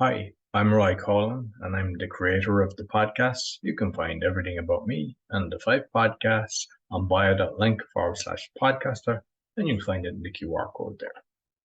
Hi, I'm Roy Colin, and I'm the creator of the podcast. You can find everything about me and the 5 podcasts on bio.link/podcaster, and you'll find it in the QR code there.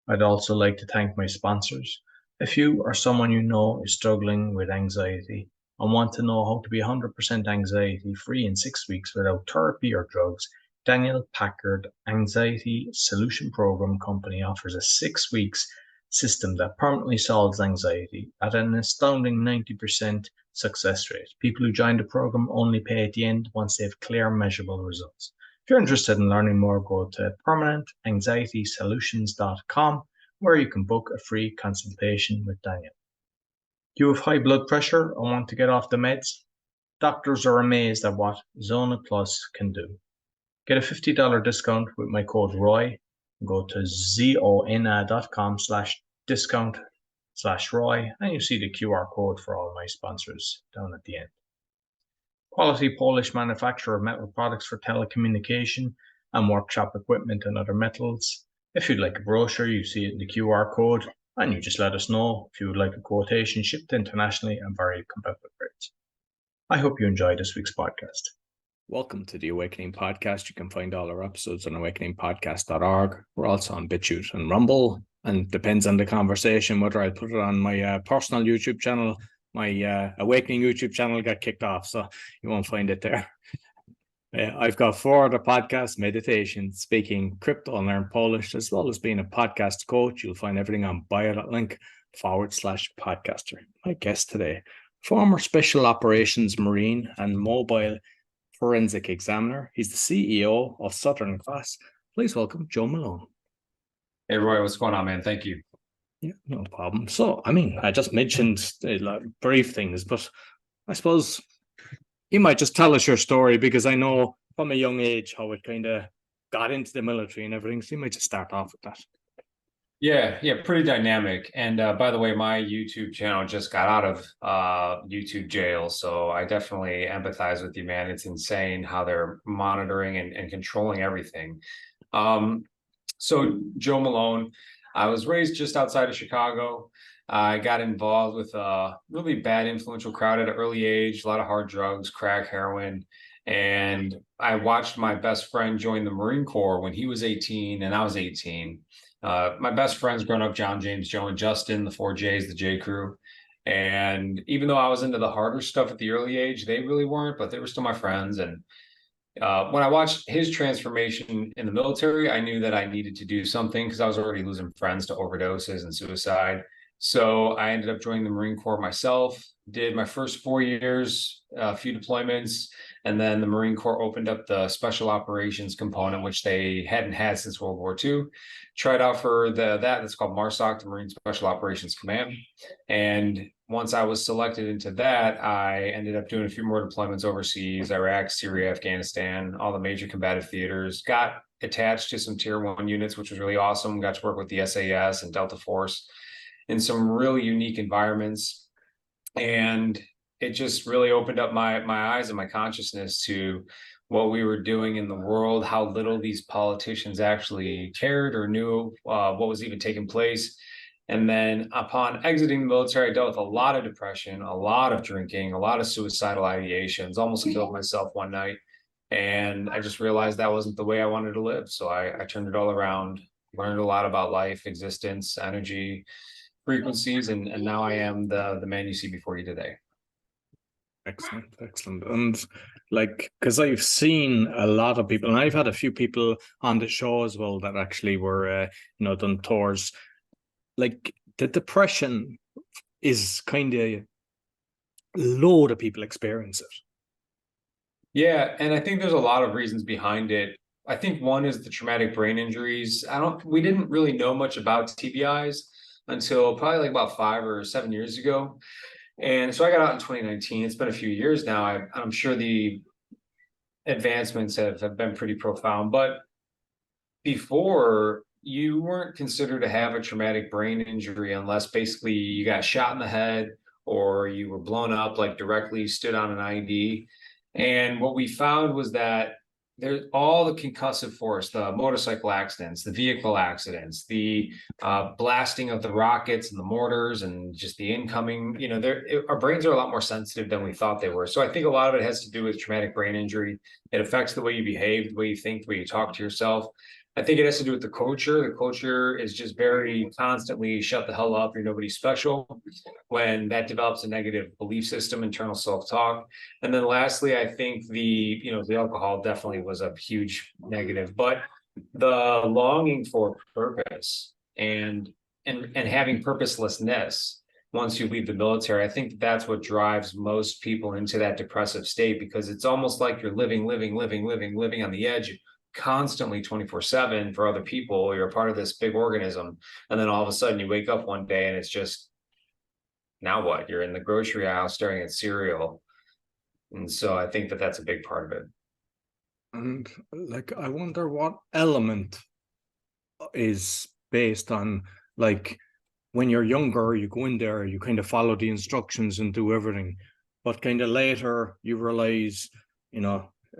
I'd also like to thank my sponsors. If you or someone you know is struggling with anxiety and want to know how to be 100% anxiety free in 6 weeks without therapy or drugs, Daniel Packard Anxiety Solution Program Company offers a 6 weeks system that permanently solves anxiety at an astounding 90% success rate. People who join the program only pay at the end once they have clear, measurable results. If you're interested in learning more, go to permanentanxietysolutions.com, where you can book a free consultation with Daniel. Do you have high blood pressure or want to get off the meds? Doctors are amazed at what Zona Plus can do. Get a $50 discount with my code ROY. Go to zona.com/discount/ROY, and you see the QR code for all my sponsors down at the end. Quality Polish manufacturer of metal products for telecommunication and workshop equipment and other metals. If you'd like a brochure, you see it in the QR code, and you just let us know if you would like a quotation shipped internationally and very competitive rates. I hope you enjoyed this week's podcast. Welcome to the Awakening Podcast. You can find all our episodes on awakeningpodcast.org. We're also on BitChute and Rumble, and depends on the conversation whether I put it on my personal YouTube channel. My Awakening YouTube channel got kicked off, so you won't find it there. I've got 4 other podcasts: meditation, speaking, crypto, and learn Polish, as well as being a podcast coach. You'll find everything on bio.link/podcaster. My guest today, former Special Operations Marine and mobile forensic examiner. He's the CEO of Southern Class. Please welcome Joe Malone. Hey, Roy, what's going on, man? Thank you. Yeah, no problem. So, I just mentioned brief things, but I suppose you might just tell us your story, because I know from a young age how it kind of got into the military and everything. So you might just start off with that. Yeah, pretty dynamic. And by the way, my YouTube channel just got out of YouTube jail, so I definitely empathize with you, man. It's insane how they're monitoring and controlling everything. So Joe Malone, I was raised just outside of Chicago. I got involved with a really bad, influential crowd at an early age, a lot of hard drugs, crack, heroin. And I watched my best friend join the Marine Corps when he was 18 and I was 18. My best friends growing up, John, James, Joe, and Justin, the 4Js, the J Crew. And even though I was into the harder stuff at the early age, they really weren't, but they were still my friends. And when I watched his transformation in the military, I knew that I needed to do something, because I was already losing friends to overdoses and suicide. So I ended up joining the Marine Corps myself, did my first 4 years, a few deployments, and then the Marine Corps opened up the special operations component, which they hadn't had since World War II. Tried out for that's called MARSOC, the Marine Special Operations Command. And once I was selected into that, I ended up doing a few more deployments overseas: Iraq, Syria, Afghanistan, all the major combative theaters. Got attached to some Tier 1 units, which was really awesome. Got to work with the SAS and Delta Force in some really unique environments. And it just really opened up my eyes and my consciousness to what we were doing in the world, how little these politicians actually cared or knew what was even taking place. And then upon exiting the military, I dealt with a lot of depression, a lot of drinking, a lot of suicidal ideations, almost killed myself one night. And I just realized that wasn't the way I wanted to live. So I turned it all around, learned a lot about life, existence, energy, frequencies, and now I am the man you see before you today. Excellent. And because I've seen a lot of people, and I've had a few people on the show as well that actually were done tours. Like, the depression is kind of a load of people experience it. Yeah, and I think there's a lot of reasons behind it. I think one is the traumatic brain injuries. We didn't really know much about TBIs until probably like about 5 or 7 years ago. And so I got out in 2019. It's been a few years now. I'm sure the advancements have been pretty profound. But before, you weren't considered to have a traumatic brain injury unless basically you got shot in the head or you were blown up, like directly stood on an IED. And what we found was that there's all the concussive force, the motorcycle accidents, the vehicle accidents, the blasting of the rockets and the mortars, and just the incoming, our brains are a lot more sensitive than we thought they were. So I think a lot of it has to do with traumatic brain injury. It affects the way you behave, the way you think, the way you talk to yourself. I think it has to do with the culture. The culture is just very constantly shut the hell up. You're nobody special. When that develops a negative belief system, internal self-talk. And then lastly, I think the alcohol definitely was a huge negative, but the longing for purpose and having purposelessness once you leave the military, I think that's what drives most people into that depressive state, because it's almost like you're living on the edge constantly 24/7 for other people. You're a part of this big organism. And then all of a sudden you wake up one day and it's just, now what? You're in the grocery aisle staring at cereal. And so I think that that's a big part of it. And like, I wonder what element is based on, like, when you're younger, you go in there, you kind of follow the instructions and do everything. But kind of later, you realize,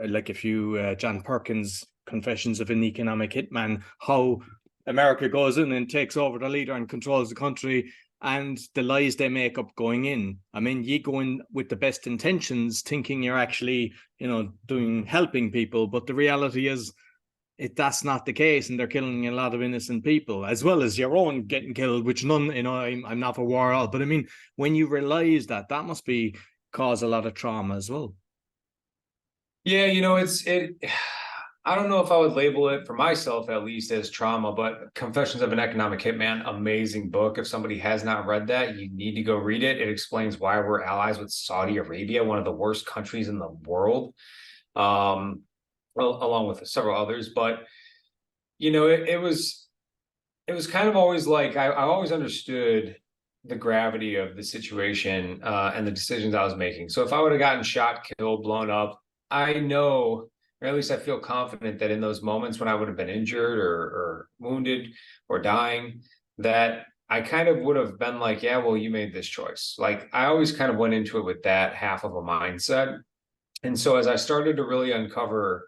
like if you, John Perkins' Confessions of an Economic Hitman, how America goes in and takes over the leader and controls the country, and the lies they make up going in. I mean, you go in with the best intentions, thinking you're actually, helping people, but the reality is that's not the case, and they're killing a lot of innocent people, as well as your own getting killed, which none, I'm not for war at all. But I mean, when you realize that must cause a lot of trauma as well. Yeah, I don't know if I would label it, for myself at least, as trauma, but Confessions of an Economic Hitman, amazing book. If somebody has not read that, you need to go read it. It explains why we're allies with Saudi Arabia, one of the worst countries in the world, well, along with several others. But it was kind of always like, I always understood the gravity of the situation and the decisions I was making. So if I would have gotten shot, killed, blown up, I know, or at least I feel confident that in those moments when I would have been injured or wounded or dying, that I kind of would have been like, yeah, well, you made this choice. Like, I always kind of went into it with that half of a mindset. And so as I started to really uncover,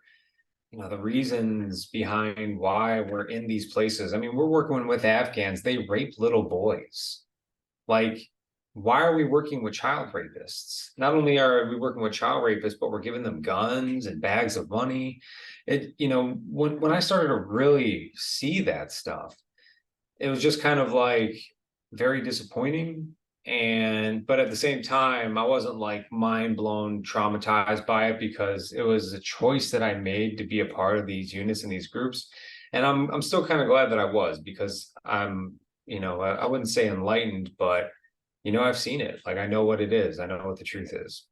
the reasons behind why we're in these places, I mean, we're working with Afghans, they rape little boys. Like, why are we working with child rapists? Not only are we working with child rapists, but we're giving them guns and bags of money. When I started to really see that stuff, it was just kind of like very disappointing. But at the same time, I wasn't like mind blown, traumatized by it, because it was a choice that I made to be a part of these units and these groups. And I'm still kind of glad that I was, because I'm, I wouldn't say enlightened, but I've seen it. Like, I know what it is. I know what the truth is.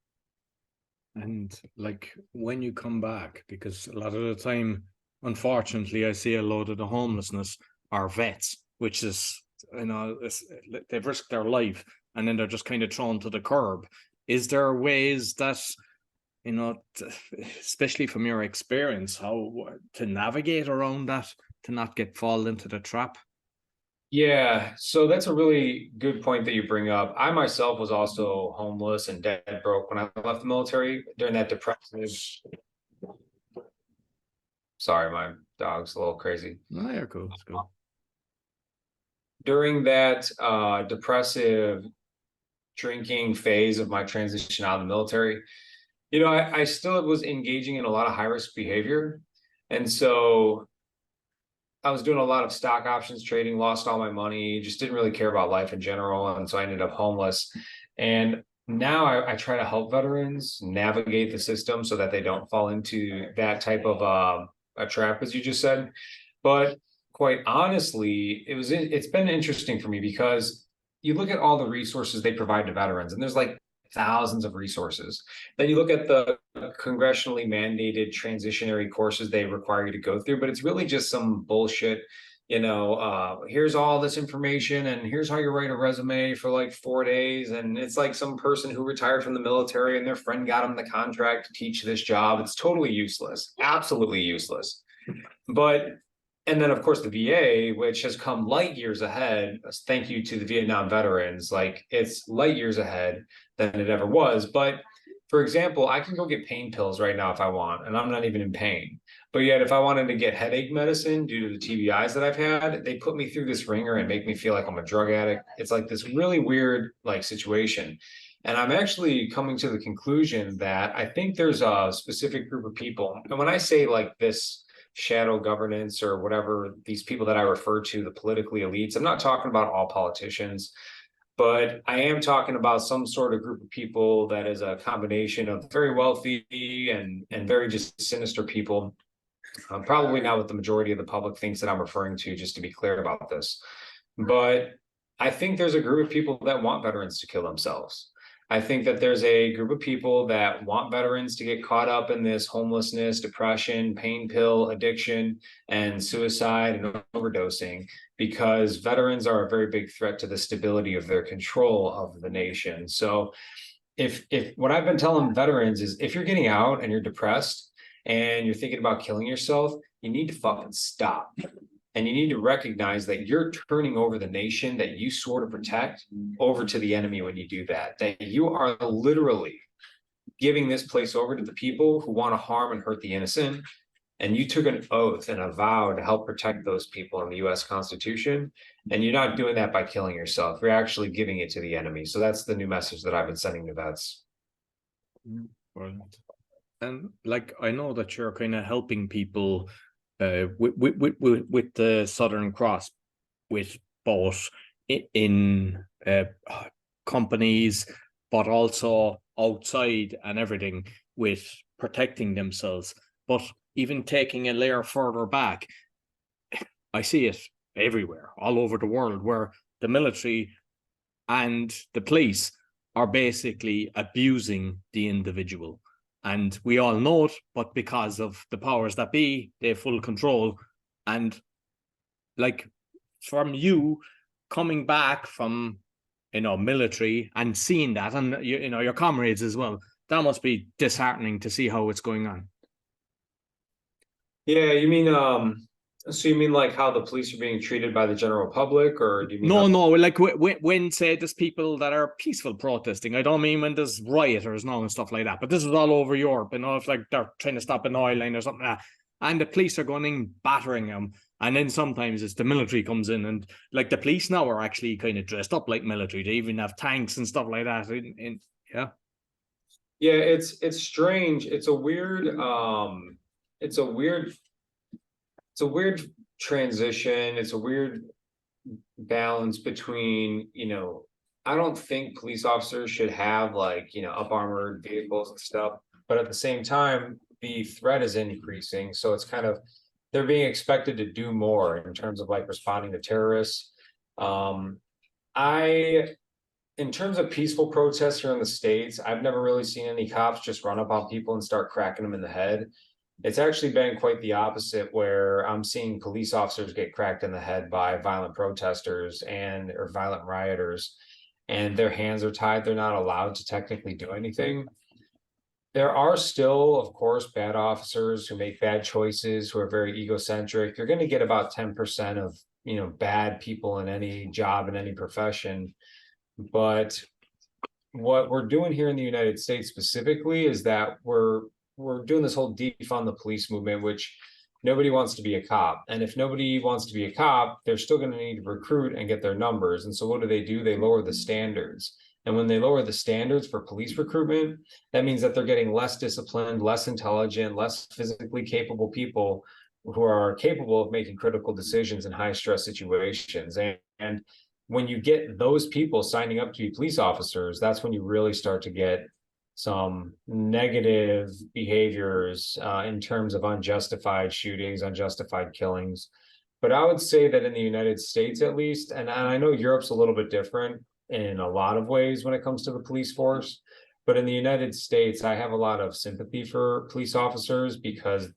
And like, when you come back, because a lot of the time, unfortunately, I see a load of the homelessness are vets, which is, they've risked their life and then they're just kind of thrown to the curb. Is there ways that, especially from your experience, how to navigate around that, to fall into the trap? Yeah, so that's a really good point that you bring up. I myself was also homeless and dead broke when I left the military during that depressive. Sorry, my dog's a little crazy. No, you're cool. It's cool. During that depressive drinking phase of my transition out of the military, I still was engaging in a lot of high risk behavior. And so I was doing a lot of stock options trading, lost all my money, just didn't really care about life in general. And so I ended up homeless. And now I try to help veterans navigate the system so that they don't fall into that type of a trap, as you just said. But quite honestly, it's been interesting for me, because you look at all the resources they provide to veterans, and there's like thousands of resources. Then you look at the congressionally mandated transitionary courses they require you to go through, but it's really just some bullshit. Here's all this information, and here's how you write a resume for like 4 days. And it's like some person who retired from the military and their friend got them the contract to teach this job. It's totally useless, absolutely useless. And then, of course, the VA, which has come light years ahead, thank you to the Vietnam veterans, like, it's light years ahead than it ever was. But For example, I can go get pain pills right now if I want, and I'm not even in pain. But yet, if I wanted to get headache medicine due to the TBIs that I've had, they put me through this ringer and make me feel like I'm a drug addict. It's like this really weird like situation. And I'm actually coming to the conclusion that I think there's a specific group of people. And when I say like this shadow governance or whatever, these people that I refer to, the politically elites, I'm not talking about all politicians. But I am talking about some sort of group of people that is a combination of very wealthy and very just sinister people. Probably not what the majority of the public thinks that I'm referring to, just to be clear about this. But I think there's a group of people that want veterans to kill themselves. I think that there's a group of people that want veterans to get caught up in this homelessness, depression, pain pill addiction, and suicide and overdosing, because veterans are a very big threat to the stability of their control of the nation. So if what I've been telling veterans is, if you're getting out and you're depressed and you're thinking about killing yourself, you need to fucking stop. And you need to recognize that you're turning over the nation that you swore to protect over to the enemy when you do that. That you are literally giving this place over to the people who want to harm and hurt the innocent. And you took an oath and a vow to help protect those people in the US Constitution. And you're not doing that by killing yourself. You're actually giving it to the enemy. So that's the new message that I've been sending to vets. Brilliant. And like, I know that you're kind of helping people with the Southern Cross, with both in companies, but also outside and everything, with protecting themselves. But even taking a layer further back, I see it everywhere, all over the world, where the military and the police are basically abusing the individual. And we all know it, but because of the powers that be, they have full control. And like, from you coming back from, military and seeing that, and your comrades as well, that must be disheartening to see how it's going on. Yeah, you mean so you mean like how the police are being treated by the general public, or do you mean No, like when say there's people that are peaceful protesting. I don't mean when there's rioters and stuff like that, but this is all over Europe, if like they're trying to stop an oil line or something like that, and the police are going in battering them, and then sometimes it's the military comes in, and like the police now are actually kind of dressed up like military. They even have tanks and stuff like that. Yeah. Yeah, it's strange. It's a weird transition. It's a weird balance between, I don't think police officers should have like, up armored vehicles and stuff, but at the same time, the threat is increasing. So it's kind of, they're being expected to do more in terms of like responding to terrorists. In terms of peaceful protests here in the States, I've never really seen any cops just run up on people and start cracking them in the head. It's actually been quite the opposite, where I'm seeing police officers get cracked in the head by violent protesters or violent rioters, and their hands are tied. They're not allowed to technically do anything. There are still, of course, bad officers who make bad choices, who are very egocentric. You're going to get about 10% of, bad people in any job, in any profession. But what we're doing here in the United States specifically is that we're doing this whole defund the police movement, which nobody wants to be a cop. And if nobody wants to be a cop, they're still going to need to recruit and get their numbers. And so what do? They lower the standards. And when they lower the standards for police recruitment, that means that they're getting less disciplined, less intelligent, less physically capable people who are capable of making critical decisions in high stress situations. And when you get those people signing up to be police officers, that's when you really start to get some negative behaviors in terms of unjustified shootings, unjustified killings. But I would say that in the United States, at least, and I know Europe's a little bit different in a lot of ways when it comes to the police force, but in the United States, I have a lot of sympathy for police officers, because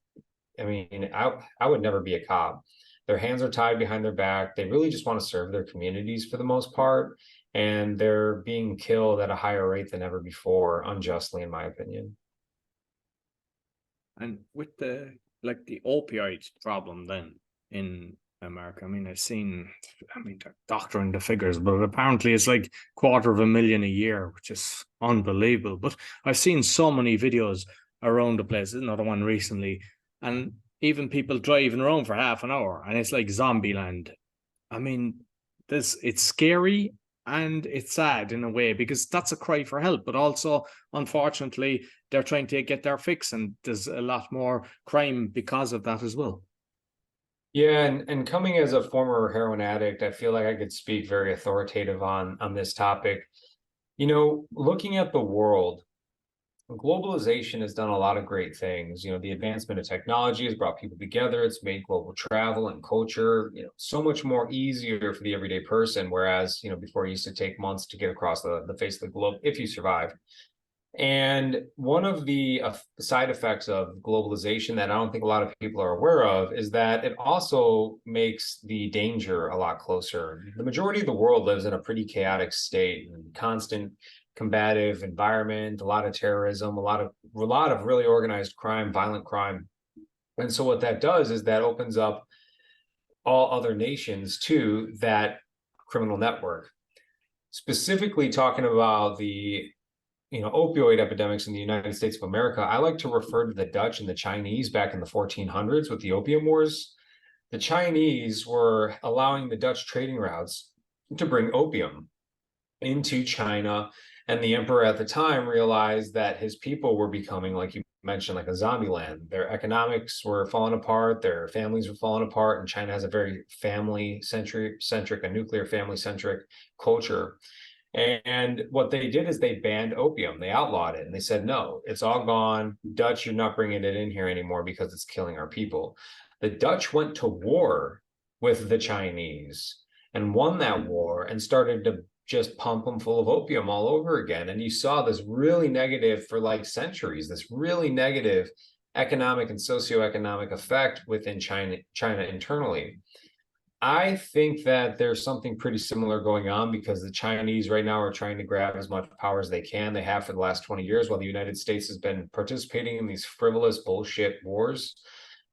I would never be a cop. Their hands are tied behind their back. They really just want to serve their communities for the most part. And they're being killed at a higher rate than ever before, unjustly, in my opinion. And with the opioid problem then in Mark. I mean, they're doctoring the figures, but apparently it's like 250,000 a year, which is unbelievable. But I've seen so many videos around the place. There's another one recently, and even people driving around for half an hour, and it's like zombie land. I mean, it's scary and it's sad in a way, because that's a cry for help, but also, unfortunately, they're trying to get their fix, and there's a lot more crime because of that as well. Yeah, and coming as a former heroin addict, I feel like I could speak very authoritative on this topic. Looking at the world, globalization has done a lot of great things. The advancement of technology has brought people together. It's made global travel and culture, so much more easier for the everyday person. Whereas, before it used to take months to get across the face of the globe if you survived. And one of the side effects of globalization that I don't think a lot of people are aware of is that it also makes the danger a lot closer. The majority of the world lives in a pretty chaotic state, and constant combative environment, a lot of terrorism, a lot of really organized crime, violent crime. And so what that does is that opens up all other nations to that criminal network. Specifically talking about the opioid epidemics in the United States of America, I like to refer to the Dutch and the Chinese back in the 1400s with the Opium Wars. The Chinese were allowing the Dutch trading routes to bring opium into China, and the emperor at the time realized that his people were becoming, like you mentioned, like a zombie land. Their economics were falling apart, their families were falling apart, and China has a very family-centric, a nuclear family-centric culture. And what they did is they banned opium. They outlawed it, and they said, no, it's all gone. Dutch, you're not bringing it in here anymore because it's killing our people. The Dutch went to war with the Chinese and won that war and started to just pump them full of opium all over again. And you saw this really negative for like centuries, this really negative economic and socioeconomic effect within China internally. I think that there's something pretty similar going on, because the Chinese right now are trying to grab as much power as they can. They have for the last 20 years, while the United States has been participating in these frivolous bullshit wars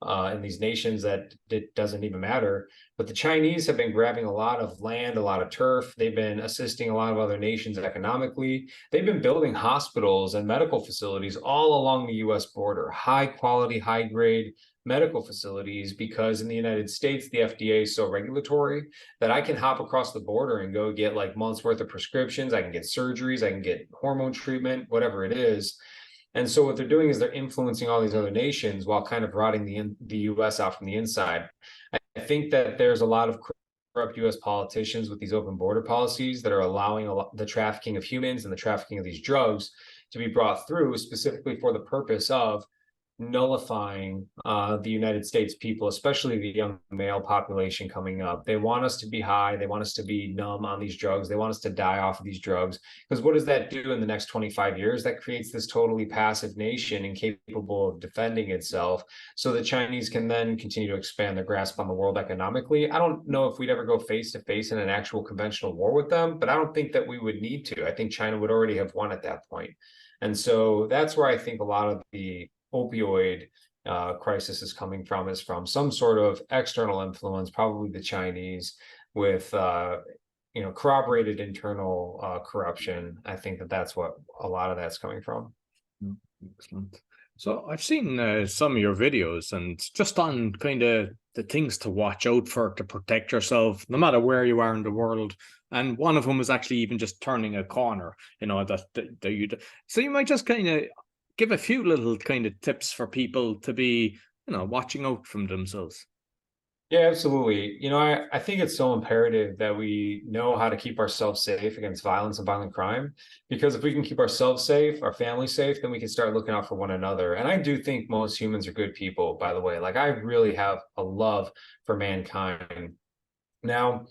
in these nations that it doesn't even matter. But the Chinese have been grabbing a lot of land, a lot of turf. They've been assisting a lot of other nations economically. They've been building hospitals and medical facilities all along the US border, high quality, high grade medical facilities, because in the United States, the FDA is so regulatory that I can hop across the border and go get like months worth of prescriptions. I can get surgeries, I can get hormone treatment, whatever it is. And so what they're doing is they're influencing all these other nations while kind of rotting the US out from the inside. I think that there's a lot of corrupt US politicians with these open border policies that are allowing the trafficking of humans and the trafficking of these drugs to be brought through, specifically for the purpose of nullifying the United States people, especially the young male population coming up. They want us to be high. They want us to be numb on these drugs. They want us to die off of these drugs. Because what does that do in the next 25 years? That creates this totally passive nation incapable of defending itself. So the Chinese can then continue to expand their grasp on the world economically. I don't know if we'd ever go face to face in an actual conventional war with them, but I don't think that we would need to. I think China would already have won at that point. And so that's where I think a lot of the opioid crisis is coming from, is from some sort of external influence, probably the Chinese, with corroborated internal corruption. I think that's what a lot of that's coming from. Excellent. So I've seen some of your videos, and just on kind of the things to watch out for to protect yourself, no matter where you are in the world. And one of them was actually even just turning a corner, so you might just kind of give a few little kind of tips for people to be, watching out from themselves. Yeah, absolutely. I think it's so imperative that we know how to keep ourselves safe against violence and violent crime, because if we can keep ourselves safe, our family safe, then we can start looking out for one another. And I do think most humans are good people, by the way. Like, I really have a love for mankind. Now,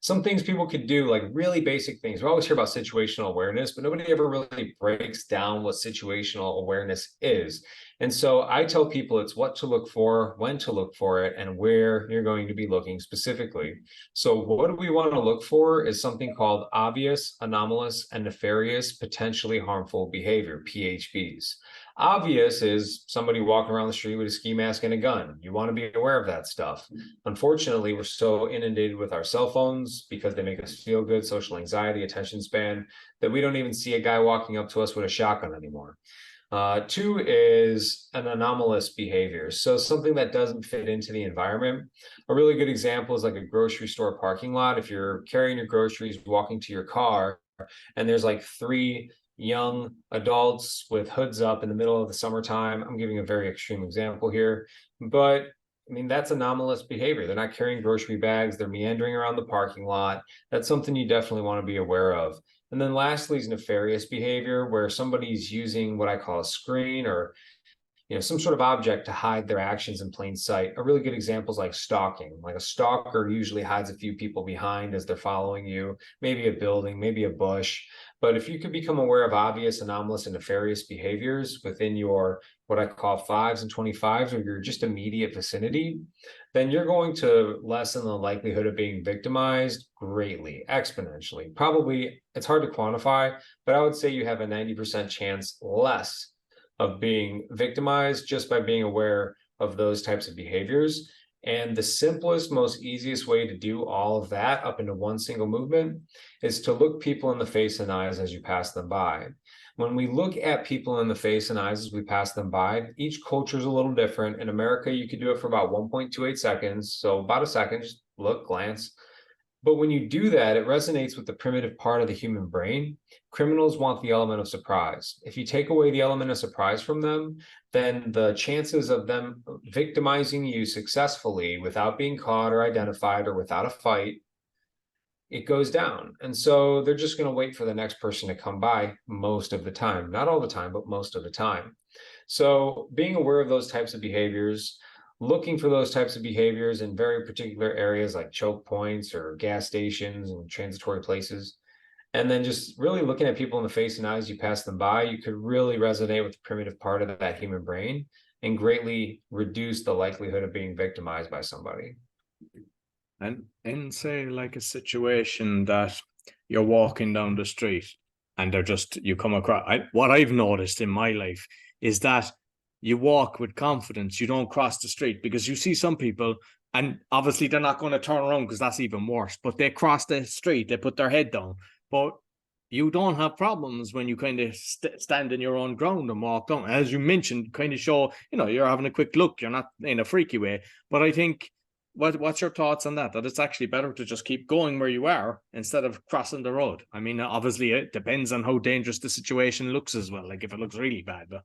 some things people could do, like really basic things. We always hear about situational awareness, but nobody ever really breaks down what situational awareness is. And so I tell people it's what to look for, when to look for it, and where you're going to be looking specifically. So what do we want to look for is something called obvious, anomalous, and nefarious potentially harmful behavior, PHBs. Obvious is somebody walking around the street with a ski mask and a gun. You want to be aware of that stuff. Unfortunately, we're so inundated with our cell phones because they make us feel good, social anxiety, attention span, that we don't even see a guy walking up to us with a shotgun anymore. Two is an anomalous behavior. So something that doesn't fit into the environment. A really good example is like a grocery store parking lot. If you're carrying your groceries, walking to your car, and there's like 3 young adults with hoods up in the middle of the summertime. I'm giving a very extreme example here, but I mean, that's anomalous behavior. They're not carrying grocery bags. They're meandering around the parking lot. That's something you definitely want to be aware of. And then lastly is nefarious behavior, where somebody's using what I call a screen or some sort of object to hide their actions in plain sight. A really good example is like stalking. Like a stalker usually hides a few people behind as they're following you, maybe a building, maybe a bush. But if you could become aware of obvious, anomalous, and nefarious behaviors within your what I call 5s and 25s, or your just immediate vicinity, then you're going to lessen the likelihood of being victimized greatly, exponentially. Probably, it's hard to quantify, but I would say you have a 90% chance less of being victimized just by being aware of those types of behaviors. And the simplest, most easiest way to do all of that up into one single movement is to look people in the face and eyes as you pass them by. When we look at people in the face and eyes as we pass them by, each culture is a little different. In America, you could do it for about 1.28 seconds. So about a second, just look, glance. But when you do that, it resonates with the primitive part of the human brain. Criminals want the element of surprise. If you take away the element of surprise from them, then the chances of them victimizing you successfully without being caught or identified or without a fight, it goes down. And so they're just going to wait for the next person to come by most of the time. Not all the time, but most of the time. So being aware of those types of behaviors, looking for those types of behaviors in very particular areas like choke points or gas stations and transitory places, and then just really looking at people in the face and eyes you pass them by, you could really resonate with the primitive part of that human brain and greatly reduce the likelihood of being victimized by somebody. And in, say, like a situation that you're walking down the street and you come across, what I've noticed in my life is that you walk with confidence. You don't cross the street, because you see some people, and obviously they're not going to turn around because that's even worse, but they cross the street, they put their head down. But you don't have problems when you kind of stand in your own ground and walk down. As you mentioned, kind of show, you're having a quick look. You're not in a freaky way. But I think, what's your thoughts on that? That it's actually better to just keep going where you are instead of crossing the road. I mean, obviously it depends on how dangerous the situation looks as well. Like if it looks really bad, but...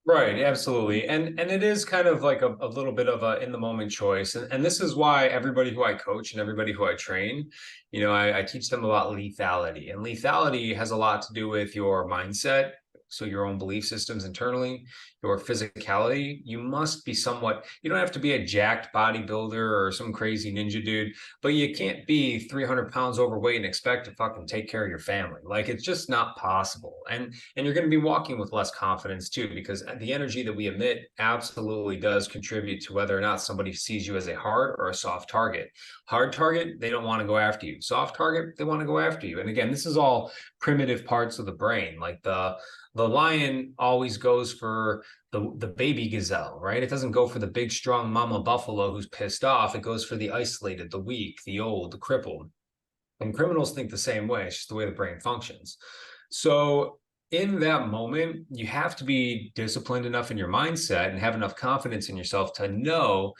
Right, absolutely. And it is kind of like a little bit of a in the moment choice. And this is why everybody who I coach and everybody who I train, I teach them about lethality. And lethality has a lot to do with your mindset. So your own belief systems internally, your physicality. You must be somewhat, you don't have to be a jacked bodybuilder or some crazy ninja dude, but you can't be 300 pounds overweight and expect to fucking take care of your family. Like, it's just not possible. And you're going to be walking with less confidence too, because the energy that we emit absolutely does contribute to whether or not somebody sees you as a hard or a soft target. Hard target, they don't want to go after you. Soft target, they want to go after you. And again, this is all primitive parts of the brain. Like the lion always goes for the baby gazelle, right? It doesn't go for the big, strong mama buffalo who's pissed off. It goes for the isolated, the weak, the old, the crippled. And criminals think the same way. It's just the way the brain functions. So in that moment, you have to be disciplined enough in your mindset and have enough confidence in yourself to know,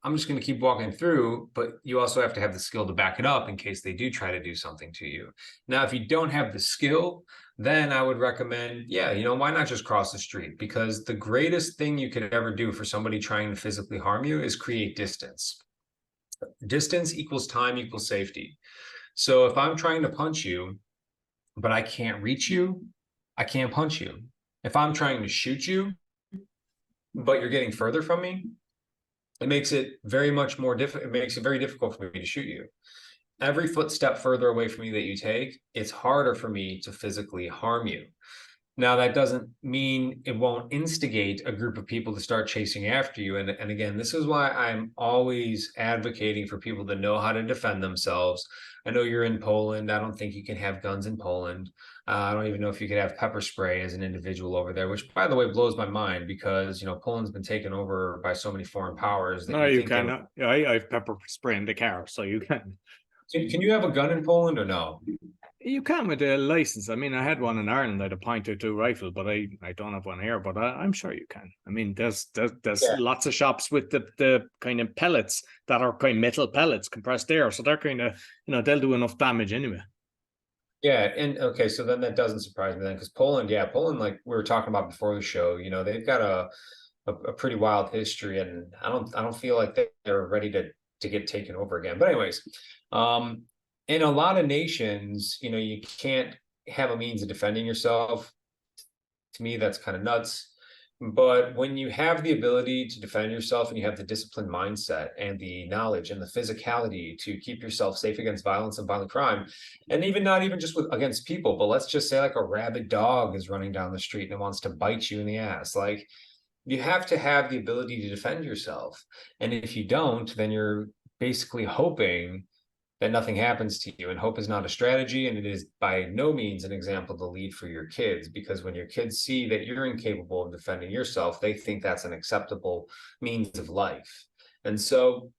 I'm just going to keep walking through, but you also have to have the skill to back it up in case they do try to do something to you. Now, if you don't have the skill, then I would recommend, why not just cross the street? Because the greatest thing you could ever do for somebody trying to physically harm you is create distance. Distance equals time equals safety. So if I'm trying to punch you, but I can't reach you, I can't punch you. If I'm trying to shoot you, but you're getting further from me, it makes it very much more difficult. It makes it very difficult for me to shoot you. every footstep further away from you that you take, it's harder for me to physically harm you. Now, that doesn't mean it won't instigate a group of people to start chasing after you. And again, this is why I'm always advocating for people to know how to defend themselves. I know you're in Poland. I don't think you can have guns in Poland. I don't even know if you could have pepper spray as an individual over there, which, by the way, blows my mind because, Poland's been taken over by so many foreign powers that No, you you think they would. can. I have pepper spray in the car, so you can. Can you have a gun in Poland or no? You can with a license. I mean, I had one in Ireland. I had a .22 rifle, but I don't have one here. But I'm sure you can. I mean, there's Yeah. lots of shops with the kind of pellets that are kind of metal pellets, compressed air. So they're kind of, they'll do enough damage anyway. Yeah, and okay, so then that doesn't surprise me then, because Poland, like we were talking about before the show, they've got a pretty wild history, and I don't feel like they're ready to get taken over again. But anyways, in a lot of nations, you can't have a means of defending yourself. To me, that's kind of nuts. But when you have the ability to defend yourself and you have the disciplined mindset and the knowledge and the physicality to keep yourself safe against violence and violent crime, and even not even just against people, but let's just say like a rabid dog is running down the street and it wants to bite you in the ass, like you have to have the ability to defend yourself. And if you don't, then you're basically hoping that nothing happens to you. And hope is not a strategy, and it is by no means an example to lead for your kids, because when your kids see that you're incapable of defending yourself, they think that's an acceptable means of life. And so,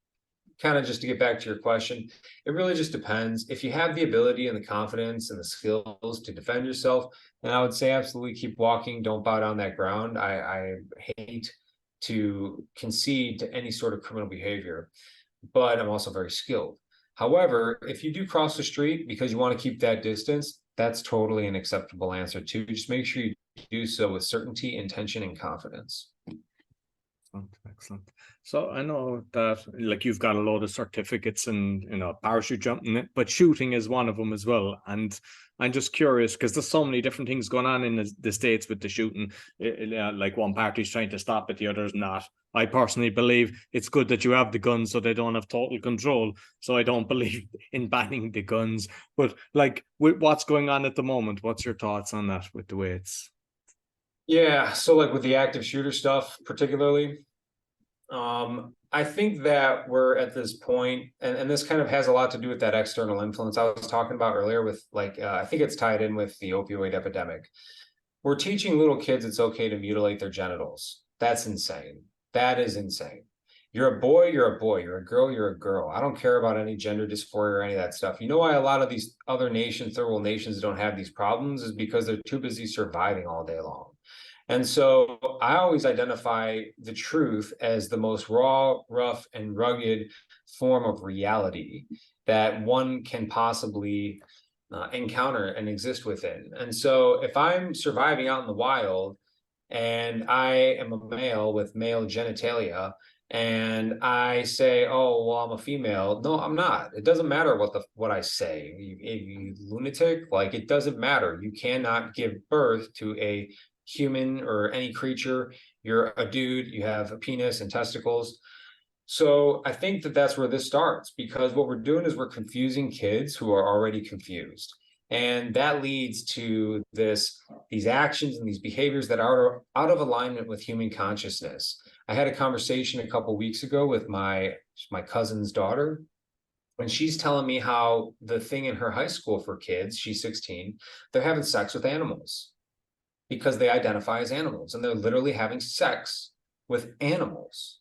kind of just to get back to your question, it really just depends. If you have the ability and the confidence and the skills to defend yourself, then I would say absolutely keep walking. Don't bow down that ground. I hate to concede to any sort of criminal behavior, but I'm also very skilled. However, if you do cross the street because you want to keep that distance, that's totally an acceptable answer too. Just make sure you do so with certainty, intention, and confidence. Excellent. So I know that like you've got a load of certificates and parachute jumping, but shooting is one of them as well. And I'm just curious because there's so many different things going on in the States with the shooting. Like one party's trying to stop it, the other's not. I personally believe it's good that you have the guns so they don't have total control. So I don't believe in banning the guns. But like with what's going on at the moment, what's your thoughts on that with the way it's? Yeah, so like with the active shooter stuff, particularly, I think that we're at this point, and this kind of has a lot to do with that external influence I was talking about earlier with I think it's tied in with the opioid epidemic. We're teaching little kids it's okay to mutilate their genitals. That's insane. That is insane. You're a boy, you're a boy. You're a girl, you're a girl. I don't care about any gender dysphoria or any of that stuff. You know why a lot of these other nations, third world nations, don't have these problems is because they're too busy surviving all day long. And so I always identify the truth as the most raw, rough, and rugged form of reality that one can possibly encounter and exist within. And so if I'm surviving out in the wild and I am a male with male genitalia, and I say, "Oh, well, I'm a female." No, I'm not. It doesn't matter what I say. You lunatic, like it doesn't matter. You cannot give birth to a human or any creature. You're a dude. You have a penis and testicles. So I think that that's where this starts, because what we're doing is we're confusing kids who are already confused. And that leads to these actions and these behaviors that are out of alignment with human consciousness. I had a conversation a couple of weeks ago with my cousin's daughter, and she's telling me how the thing in her high school for kids, she's 16, they're having sex with animals because they identify as animals, and they're literally having sex with animals.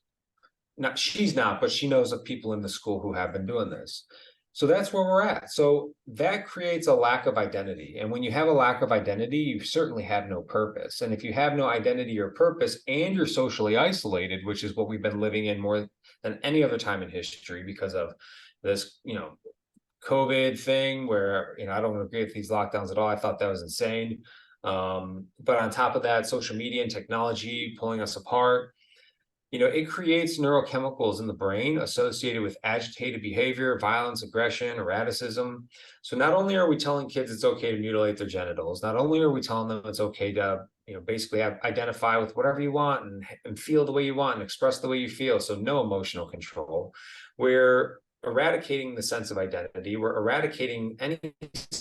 Not she's not, but she knows of people in the school who have been doing this. So that's where we're at. So that creates a lack of identity. And when you have a lack of identity, you certainly have no purpose. And if you have no identity or purpose and you're socially isolated, which is what we've been living in more than any other time in history because of this, COVID thing where, I don't agree with these lockdowns at all. I thought that was insane. But on top of that, social media and technology pulling us apart, it creates neurochemicals in the brain associated with agitated behavior, violence, aggression, erraticism. So not only are we telling kids it's okay to mutilate their genitals, not only are we telling them it's okay to, basically identify with whatever you want and feel the way you want and express the way you feel. So no emotional control. We're eradicating the sense of identity. We're eradicating any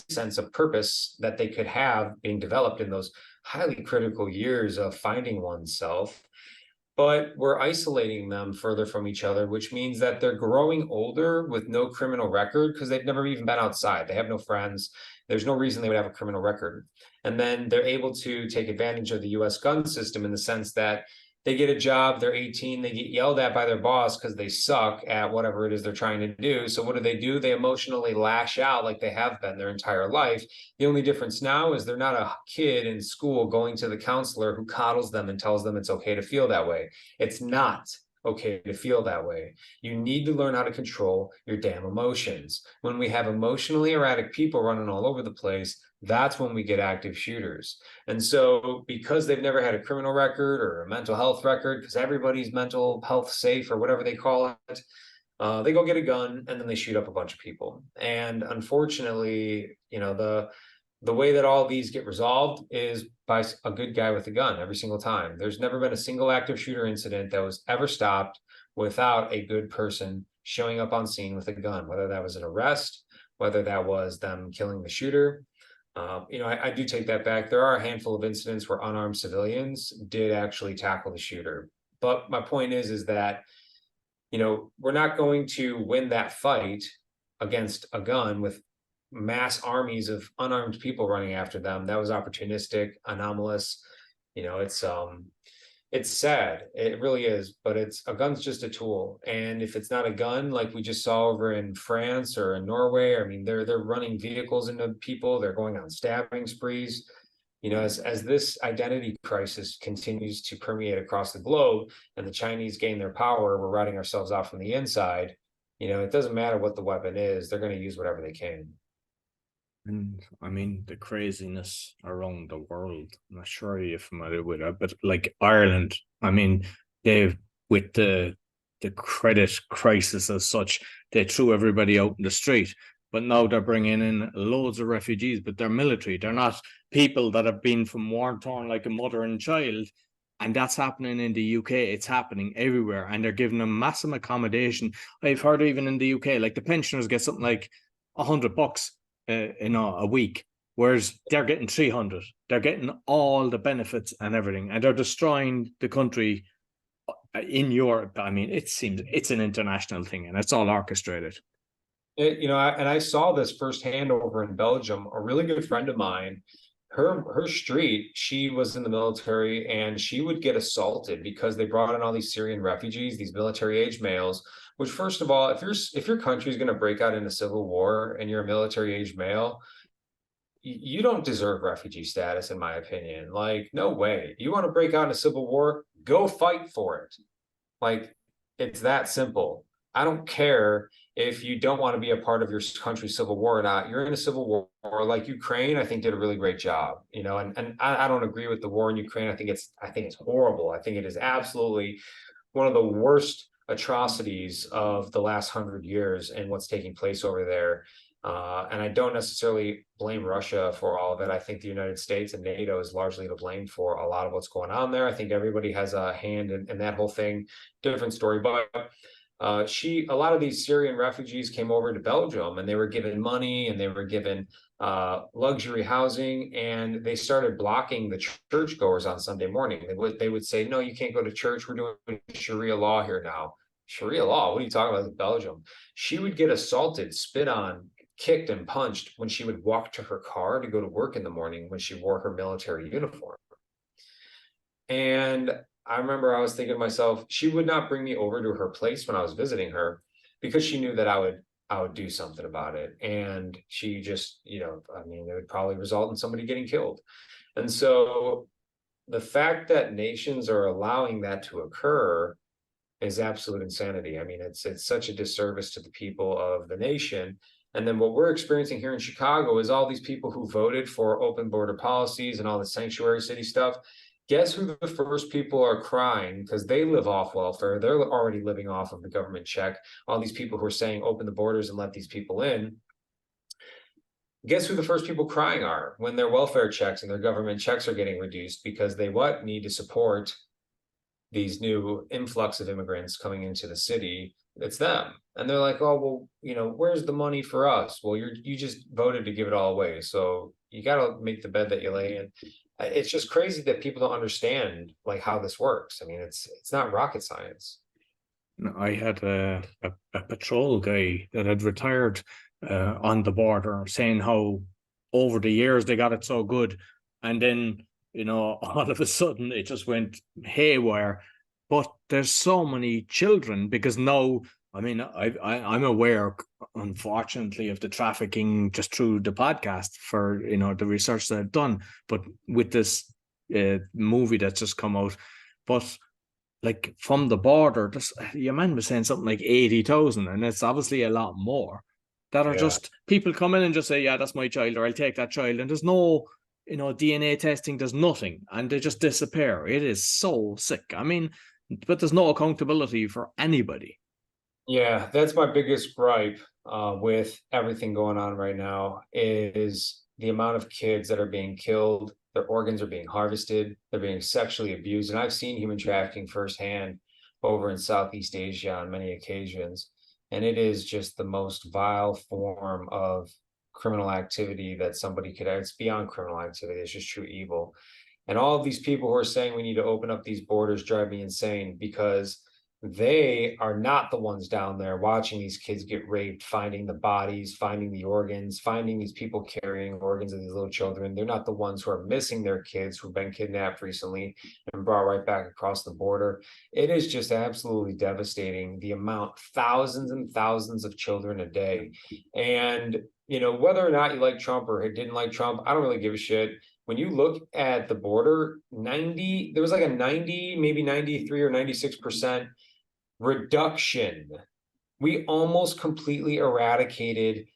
sense of purpose that they could have being developed in those highly critical years of finding oneself. But we're isolating them further from each other, which means that they're growing older with no criminal record because they've never even been outside. They have no friends. There's no reason they would have a criminal record. And then they're able to take advantage of the US gun system in the sense that they get a job, they're 18, they get yelled at by their boss because they suck at whatever it is they're trying to do. So what do? They emotionally lash out like they have been their entire life. The only difference now is they're not a kid in school going to the counselor who coddles them and tells them it's okay to feel that way. It's not okay to feel that way. You need to learn how to control your damn emotions. When we have emotionally erratic people running all over the place, that's when we get active shooters. And so because they've never had a criminal record or a mental health record, because everybody's mental health safe or whatever they call it, they go get a gun and then they shoot up a bunch of people. And unfortunately, the way that all these get resolved is by a good guy with a gun every single time. There's never been a single active shooter incident that was ever stopped without a good person showing up on scene with a gun, whether that was an arrest, whether that was them killing the shooter. I do take that back. There are a handful of incidents where unarmed civilians did actually tackle the shooter. But my point is that, we're not going to win that fight against a gun with mass armies of unarmed people running after them. That was opportunistic, anomalous. It's sad. It really is, but a gun's just a tool. And if it's not a gun, like we just saw over in France or in Norway, I mean, they're running vehicles into people, they're going on stabbing sprees. As this identity crisis continues to permeate across the globe and the Chinese gain their power, we're writing ourselves out from the inside. It doesn't matter what the weapon is, they're going to use whatever they can. And I mean, the craziness around the world, I'm not sure you're familiar with it, but like Ireland, I mean, with the credit crisis as such, they threw everybody out in the street. But now they're bringing in loads of refugees, but they're military. They're not people that have been from war torn like a mother and child. And that's happening in the UK. It's happening everywhere. And they're giving them massive accommodation. I've heard even in the UK, like the pensioners get something like $100 a week, whereas they're getting 300. They're getting all the benefits and everything, and they're destroying the country in Europe. I mean, it seems it's an international thing, and it's all orchestrated. And I saw this firsthand over in Belgium. A really good friend of mine, her street, she was in the military, and she would get assaulted because they brought in all these Syrian refugees, these military age males. Which, first of all, if your country is going to break out into civil war and you're a military age male, you don't deserve refugee status, in my opinion. Like, no way. You want to break out in a civil war? Go fight for it. Like, it's that simple. I don't care if you don't want to be a part of your country's civil war or not. You're in a civil war, like Ukraine, I think did a really great job, and I don't agree with the war in Ukraine. I think it's horrible. I think it is absolutely one of the worst atrocities of the last 100 years and what's taking place over there. And I don't necessarily blame Russia for all of it. I think the United States and NATO is largely to blame for a lot of what's going on there. I think everybody has a hand in that whole thing. Different story, but a lot of these Syrian refugees came over to Belgium, and they were given money and they were given luxury housing, and they started blocking the churchgoers on Sunday morning. They would say, no, you can't go to church. We're doing Sharia law here now. Sharia law? What are you talking about in Belgium? She would get assaulted, spit on, kicked, and punched when she would walk to her car to go to work in the morning when she wore her military uniform. And I remember I was thinking to myself, she would not bring me over to her place when I was visiting her because she knew that I would do something about it. And she just, it would probably result in somebody getting killed. And so the fact that nations are allowing that to occur is absolute insanity. I mean, it's such a disservice to the people of the nation. And then what we're experiencing here in Chicago is all these people who voted for open border policies and all the sanctuary city stuff. Guess who the first people are crying because they live off welfare? They're already living off of the government check. All these people who are saying open the borders and let these people in. Guess who the first people crying are when their welfare checks and their government checks are getting reduced because they need to support these new influx of immigrants coming into the city, it's them. And they're like, oh, well, where's the money for us? Well, you just voted to give it all away. So you got to make the bed that you lay in. It's just crazy that people don't understand like how this works. I mean, it's not rocket science. I had a patrol guy that had retired on the border saying how over the years they got it so good. And then, all of a sudden it just went haywire. But there's so many children because now, I mean, I'm aware, unfortunately, of the trafficking just through the podcast for, the research that I've done. But with this movie that's just come out, but like from the border, your man was saying something like 80,000, and it's obviously a lot more that are just people come in and just say, yeah, that's my child, or I'll take that child. And there's no, DNA testing, there's nothing, and they just disappear. It is so sick. I mean, but there's no accountability for anybody. Yeah, that's my biggest gripe with everything going on right now is the amount of kids that are being killed. Their organs are being harvested. They're being sexually abused. And I've seen human trafficking firsthand over in Southeast Asia on many occasions. And it is just the most vile form of criminal activity that somebody could have. It's beyond criminal activity. It's just true evil. And all of these people who are saying we need to open up these borders drive me insane because they are not the ones down there watching these kids get raped, finding the bodies, finding the organs, finding these people carrying organs of these little children. They're not the ones who are missing their kids who've been kidnapped recently and brought right back across the border. It is just absolutely devastating, the amount, thousands and thousands of children a day. And, whether or not you like Trump or didn't like Trump, I don't really give a shit. When you look at the border, there was like a 90, maybe 93 or 96% reduction. We almost completely eradicated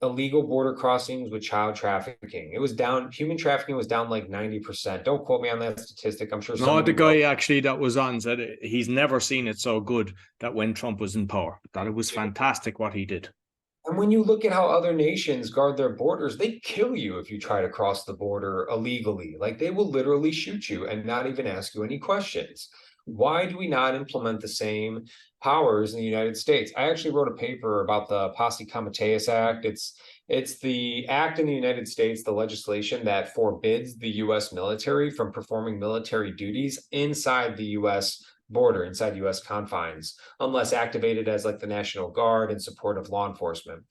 illegal border crossings with child trafficking. It was down, human trafficking was down like 90%. Don't quote me on that statistic. I'm sure No, the guy actually that was on said he's never seen it so good that when Trump was in power, that it was fantastic what he did. And when you look at how other nations guard their borders, they kill you if you try to cross the border illegally. Like they will literally shoot you and not even ask you any questions. Why do we not implement the same powers in the United States? I actually wrote a paper about the Posse Comitatus Act. It's the act in the United States, the legislation that forbids the U.S. military from performing military duties inside the U.S. border, inside U.S. confines, unless activated as like the National Guard in support of law enforcement.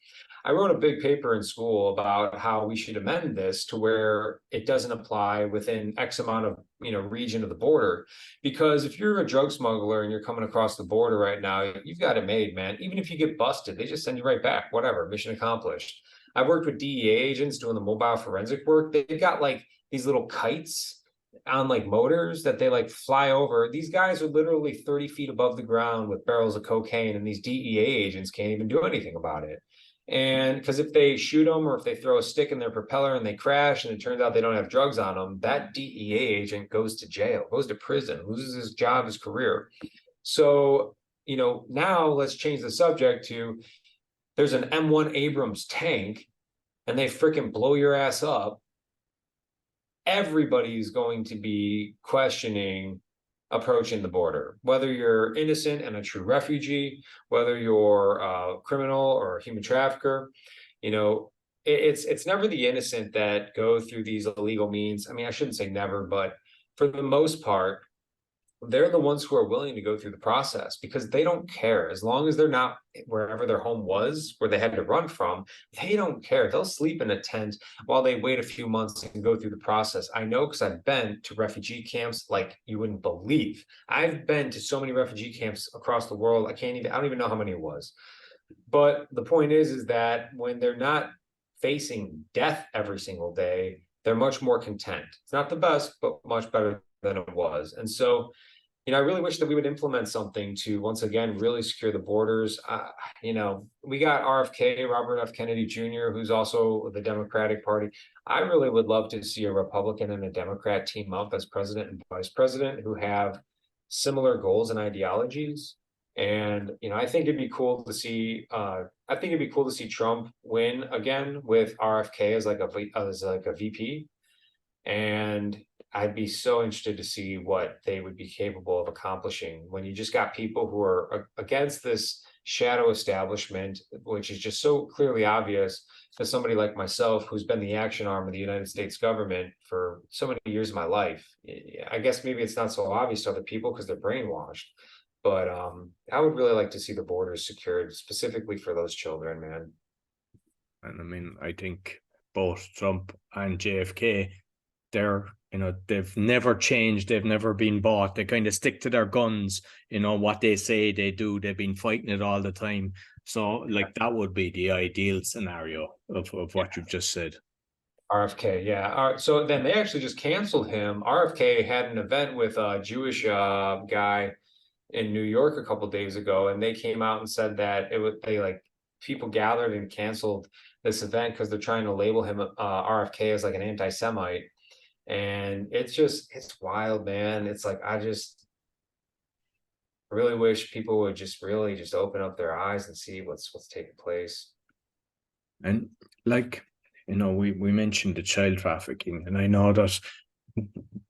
I wrote a big paper in school about how we should amend this to where it doesn't apply within X amount of region of the border. Because if you're a drug smuggler and you're coming across the border right now, you've got it made, man. Even if you get busted, they just send you right back. Whatever, mission accomplished. I've worked with DEA agents doing the mobile forensic work. They've got like these little kites on like motors that they like fly over. These guys are literally 30 feet above the ground with barrels of cocaine, and these DEA agents can't even do anything about it. And because if they shoot them or if they throw a stick in their propeller and they crash and it turns out they don't have drugs on them, that DEA agent goes to jail, goes to prison, loses his job, his career. So, now let's change the subject to there's an M1 Abrams tank and they freaking blow your ass up. Everybody's going to be questioning approaching the border, whether you're innocent and a true refugee, whether you're a criminal or a human trafficker. It's never the innocent that go through these illegal means. I mean, I shouldn't say never, but for the most part, they're the ones who are willing to go through the process because they don't care. As long as they're not wherever their home was, where they had to run from, they don't care. They'll sleep in a tent while they wait a few months and go through the process. I know because I've been to refugee camps like you wouldn't believe. I've been to so many refugee camps across the world. I don't even know how many it was. But the point is that when they're not facing death every single day, they're much more content. It's not the best, but much better than it was. And so, I really wish that we would implement something to once again really secure the borders. We got RFK, Robert F. Kennedy Jr., who's also the Democratic Party. I really would love to see a Republican and a Democrat team up as president and vice president who have similar goals and ideologies. And I think it'd be cool to see. Trump win again with RFK as like a VP, and I'd be so interested to see what they would be capable of accomplishing when you just got people who are against this shadow establishment, which is just so clearly obvious to somebody like myself, who's been the action arm of the United States government for so many years of my life. I guess maybe it's not so obvious to other people because they're brainwashed. But I would really like to see the borders secured specifically for those children, man. And I mean, I think both Trump and JFK, they've never changed. They've never been bought. They kind of stick to their guns, what they say they do. They've been fighting it all the time. So like that would be the ideal scenario of what you've just said. RFK, yeah. All right, so then they actually just canceled him. RFK had an event with a Jewish guy in New York a couple of days ago, and they came out and said that people gathered and canceled this event because they're trying to label him RFK as like an anti-Semite. And it's wild, man. It's like I really wish people would just really just open up their eyes and see what's taking place. And like, we mentioned the child trafficking, and I know that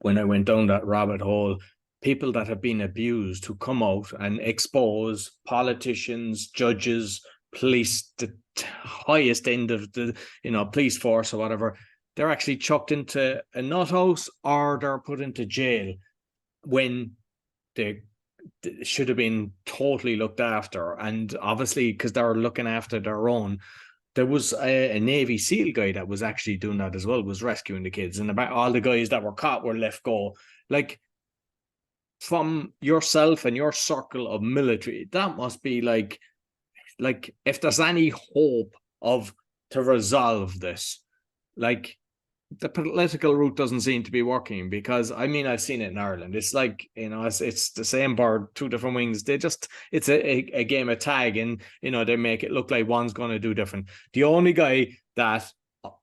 when I went down that rabbit hole, people that have been abused who come out and expose politicians, judges, police, the highest end of the police force or whatever, they're actually chucked into a nut house or they're put into jail when they should have been totally looked after. And obviously, because they're looking after their own, there was a Navy SEAL guy that was actually doing that as well, was rescuing the kids. And about all the guys that were caught were let go. Like, from yourself and your circle of military, that must be like if there's any hope to resolve this, like the political route doesn't seem to be working, because I mean, I've seen it in Ireland. It's like, it's the same bird, two different wings. It's a game of tag, and they make it look like one's going to do different. The only guy that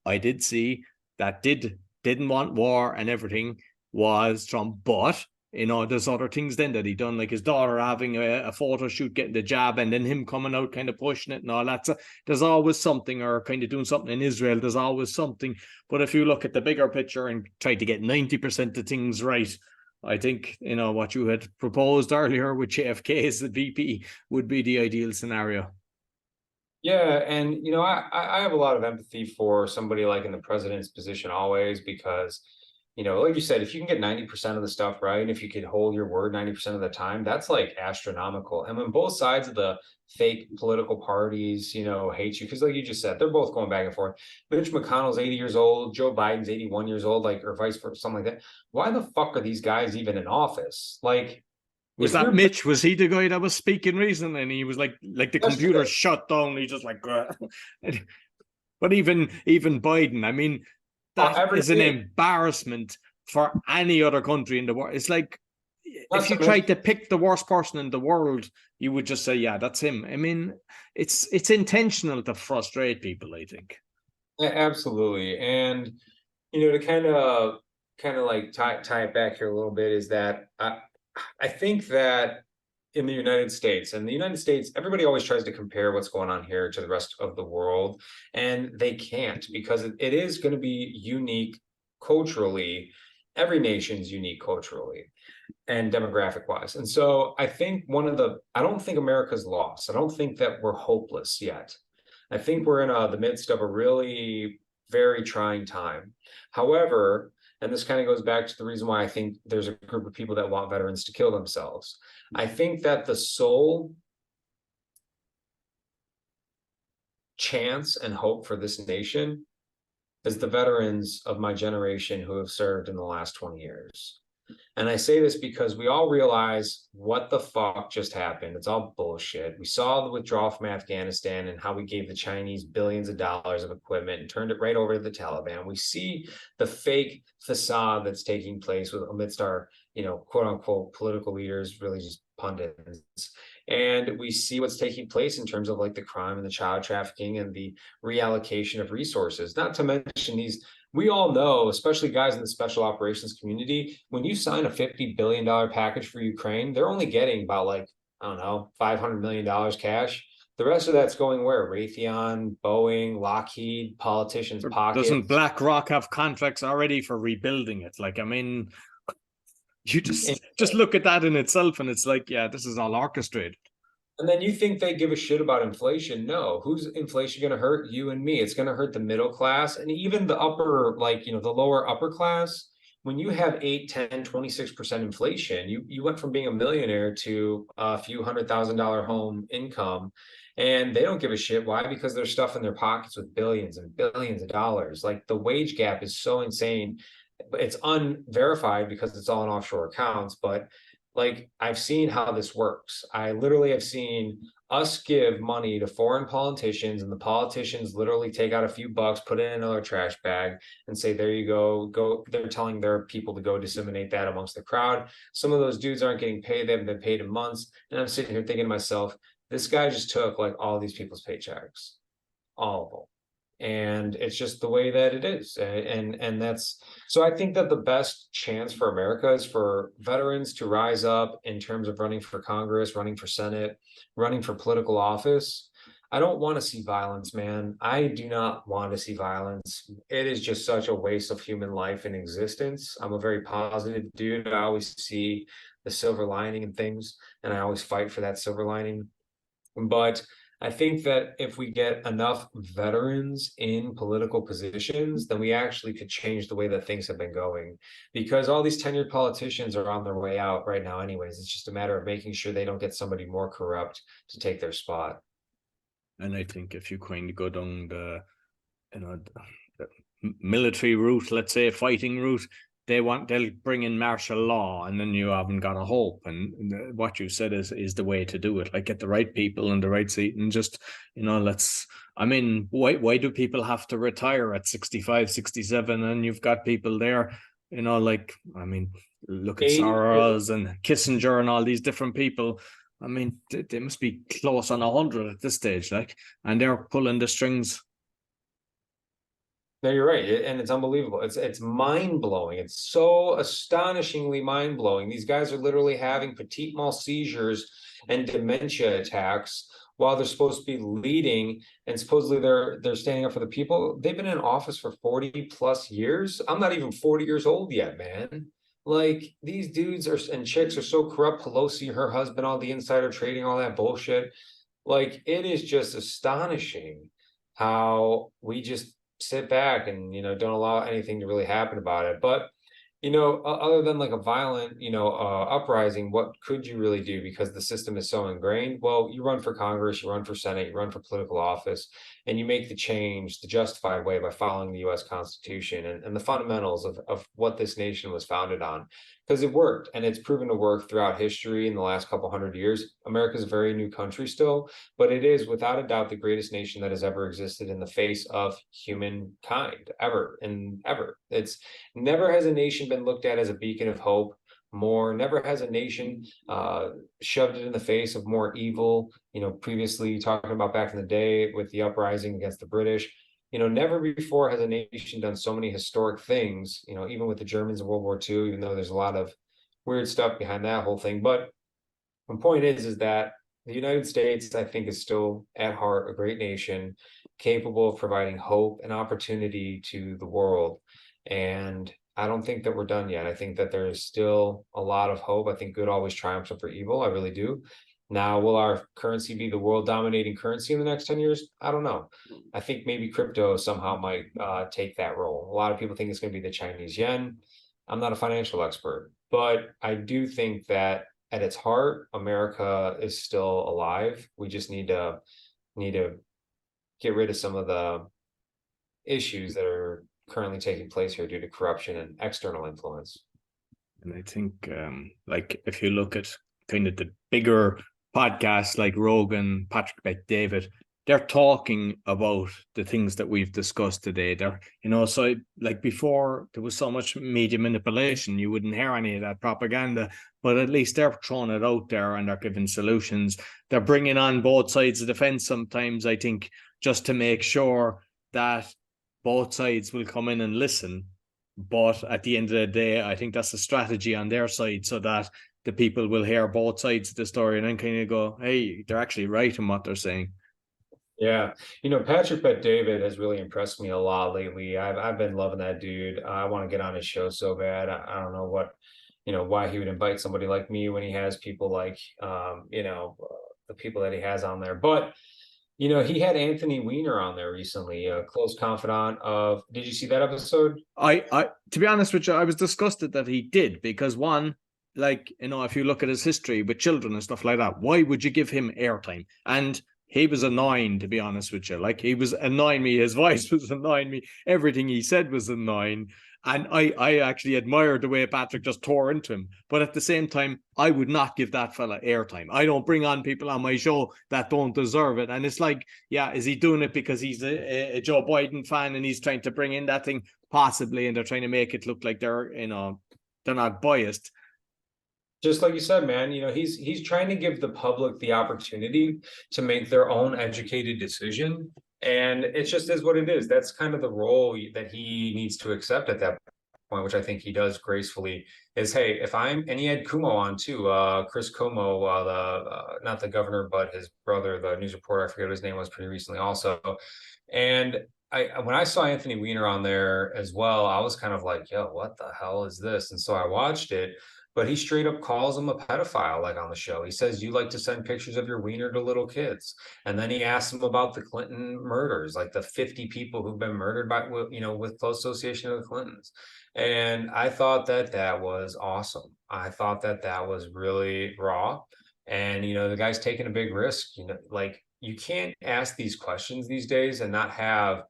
I did see that didn't want war and everything was Trump, but there's other things then that he done, like his daughter having a photo shoot, getting the jab, and then him coming out kind of pushing it and all that. So there's always something, or kind of doing something in Israel. There's always something. But if you look at the bigger picture and try to get 90% of things right, I think, what you had proposed earlier with JFK as the VP would be the ideal scenario. Yeah, and I have a lot of empathy for somebody like in the president's position always, because like you said, if you can get 90% of the stuff right, if you could hold your word 90% of the time, that's like astronomical. And when both sides of the fake political parties, hate you, because like you just said, they're both going back and forth. Mitch McConnell's 80 years old, Joe Biden's 81 years old, like, or vice versa, something like that. Why the fuck are these guys even in office? Like, was that Mitch? Was he the guy that was speaking recently? And he was like the computer shut down. He just like, but even Biden, I mean, that is an embarrassment for any other country in the world. It's like, if you tried to pick the worst person in the world, you would just say, yeah, that's him. I mean, it's intentional to frustrate people, I think. Yeah, absolutely. And to kind of like tie it back here a little bit, is that I think that in the United States, everybody always tries to compare what's going on here to the rest of the world, and they can't, because it is going to be unique culturally. Every nation's unique culturally and demographic wise. And so I think I don't think America's lost. I don't think that we're hopeless yet. I think we're in the midst of a really very trying time. However, and this kind of goes back to the reason why I think there's a group of people that want veterans to kill themselves. I think that the sole chance and hope for this nation is the veterans of my generation who have served in the last 20 years. And I say this because we all realize what the fuck just happened. It's all bullshit. We saw the withdrawal from Afghanistan and how we gave the Chinese billions of dollars of equipment and turned it right over to the Taliban. We see the fake facade that's taking place amidst our, quote unquote, political leaders, really just pundits. And we see what's taking place in terms of like the crime and the child trafficking and the reallocation of resources, not to mention we all know, especially guys in the special operations community, when you sign a $50 billion package for Ukraine, they're only getting about like, I don't know, $500 million cash. The rest of that's going where? Raytheon, Boeing, Lockheed, politicians' Doesn't pockets. BlackRock have contracts already for rebuilding it? Like, I mean, you just look at that in itself, and it's like, yeah, this is all orchestrated. And then you think they give a shit about inflation? No. Who's inflation going to hurt? You and me. It's going to hurt the middle class and even the upper, like, the lower upper class. When you have 8, 10, 26% inflation, you went from being a millionaire to a few $100,000 home income, and they don't give a shit. Why? Because they're stuffing their pockets with billions and billions of dollars. Like, the wage gap is so insane. It's unverified because it's all in offshore accounts, but like, I've seen how this works. I literally have seen us give money to foreign politicians, and the politicians literally take out a few bucks, put it in another trash bag, and say, there you go. They're telling their people to go disseminate that amongst the crowd. Some of those dudes aren't getting paid. They haven't been paid in months. And I'm sitting here thinking to myself, this guy just took like all these people's paychecks, all of them. And it's just the way that it is. And that's, so I think that the best chance for America is for veterans to rise up in terms of running for Congress, running for Senate, running for political office. I don't want to see violence, man. I do not want to see violence. It is just such a waste of human life and existence. I'm a very positive dude. I always see the silver lining in things, and I always fight for that silver lining. But I think that if we get enough veterans in political positions, then we actually could change the way that things have been going, because all these tenured politicians are on their way out right now anyways. It's just a matter of making sure they don't get somebody more corrupt to take their spot. And I think if you kind of go down the military route, let's say fighting route, they'll bring in martial law, and then you haven't got a hope. And what you said is the way to do it. Like, get the right people in the right seat, and just, why do people have to retire at 65, 67, and you've got people there, look at Soros and Kissinger and all these different people. I mean, they must be close on 100 at this stage, like, and they're pulling the strings. No, you're right. And it's unbelievable. It's mind-blowing. It's so astonishingly mind-blowing. These guys are literally having petit mal seizures and dementia attacks while they're supposed to be leading, and supposedly they're standing up for the people. They've been in office for 40 plus years. I'm not even 40 years old yet, man. Like, these dudes and chicks are so corrupt. Pelosi, her husband, all the insider trading, all that bullshit. Like, it is just astonishing how we just sit back and don't allow anything to really happen about it. But other than like a violent uprising, what could you really do, because the system is so ingrained? Well, you run for Congress, you run for Senate, you run for political office, and you make the change the justified way by following the U.S. Constitution and the fundamentals of what this nation was founded on, because it worked, and it's proven to work throughout history in the last couple hundred years. America's a very new country still, but it is without a doubt the greatest nation that has ever existed in the face of humankind, ever and ever. It's never has a nation been looked at as a beacon of hope more. Never has a nation shoved it in the face of more evil. Previously talking about back in the day with the uprising against the British. Never before has a nation done so many historic things, even with the Germans in World War II, even though there's a lot of weird stuff behind that whole thing. But the point is that the United States, I think, is still at heart a great nation, capable of providing hope and opportunity to the world. And I don't think that we're done yet. I think that there's still a lot of hope. I think good always triumphs over evil. I really do. Now, will our currency be the world dominating currency in the next 10 years? I don't know. I think maybe crypto somehow might take that role. A lot of people think it's going to be the Chinese yuan. I'm not a financial expert, but I do think that at its heart, America is still alive. We just need to get rid of some of the issues that are currently taking place here due to corruption and external influence. And I think if you look at kind of the bigger podcasts like Rogan, Patrick Bet-David, they're talking about the things that we've discussed today. They're, so like before there was so much media manipulation, you wouldn't hear any of that propaganda, but at least they're throwing it out there and they're giving solutions. They're bringing on both sides of the fence sometimes, I think, just to make sure that both sides will come in and listen. But at the end of the day, I think that's a strategy on their side, so that the people will hear both sides of the story and then kind of go, hey, they're actually right in what they're saying. Yeah, Patrick Bet David has really impressed me a lot lately. I've been loving that dude. I want to get on his show so bad. I don't know why he would invite somebody like me when he has people like, the people that he has on there. But he had Anthony Weiner on there recently, a close confidant of. Did you see that episode? I to be honest with you, I was disgusted that he did, because one, like, if you look at his history with children and stuff like that, why would you give him airtime? And he was annoying, to be honest with you. Like, he was annoying me. His voice was annoying me. Everything he said was annoying. And I actually admired the way Patrick just tore into him. But at the same time, I would not give that fella airtime. I don't bring on people on my show that don't deserve it. And it's like, yeah, is he doing it because he's a Joe Biden fan and he's trying to bring in that thing? Possibly, and they're trying to make it look like they're not biased. Just like you said, man, he's trying to give the public the opportunity to make their own educated decision. And it just is what it is. That's kind of the role that he needs to accept at that point, which I think he does gracefully, is, hey, and he had Kumo on too, Chris Cuomo, not the governor, but his brother, the news reporter, I forget what his name was, pretty recently also. And when I saw Anthony Weiner on there as well, I was kind of like, yo, what the hell is this? And so I watched it, but he straight up calls him a pedophile, like on the show. He says, you like to send pictures of your wiener to little kids. And then he asks him about the Clinton murders, like the 50 people who've been murdered with close association of the Clintons. And I thought that was awesome. I thought that was really raw. And, the guy's taking a big risk, like, you can't ask these questions these days and not have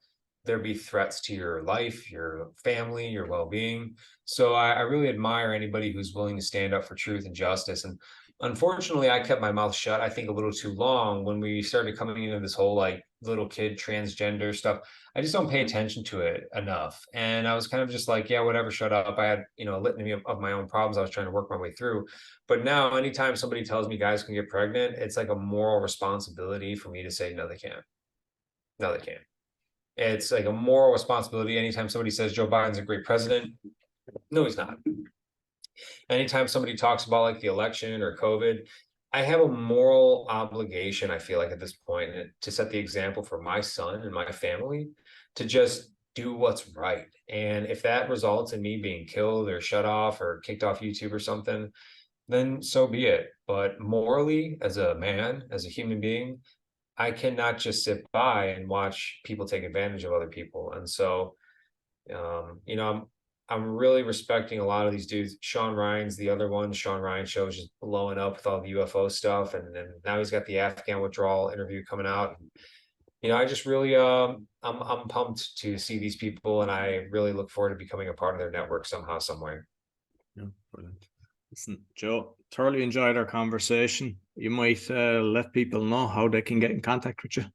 there be threats to your life, your family, your well-being. So I really admire anybody who's willing to stand up for truth and justice. And unfortunately, I kept my mouth shut, I think, a little too long when we started coming into this whole like little kid transgender stuff. I just don't pay attention to it enough. And I was kind of just like, yeah, whatever, shut up. I had, a litany of my own problems I was trying to work my way through. But now, anytime somebody tells me guys can get pregnant, it's like a moral responsibility for me to say, no, they can't. No, they can't. It's like a moral responsibility. Anytime somebody says Joe Biden's a great president, no, he's not. Anytime somebody talks about like the election or COVID, I have a moral obligation, I feel like at this point, to set the example for my son and my family to just do what's right. And if that results in me being killed or shut off or kicked off YouTube or something, then so be it. But morally, as a man, as a human being, I cannot just sit by and watch people take advantage of other people. And so, I'm really respecting a lot of these dudes. Sean Ryan's the other one. Sean Ryan show is just blowing up with all the UFO stuff, and then now he's got the Afghan withdrawal interview coming out. I just really, I'm pumped to see these people, and I really look forward to becoming a part of their network somehow, somewhere. Yeah, brilliant. Listen, Joe, thoroughly enjoyed our conversation. You might let people know how they can get in contact with you.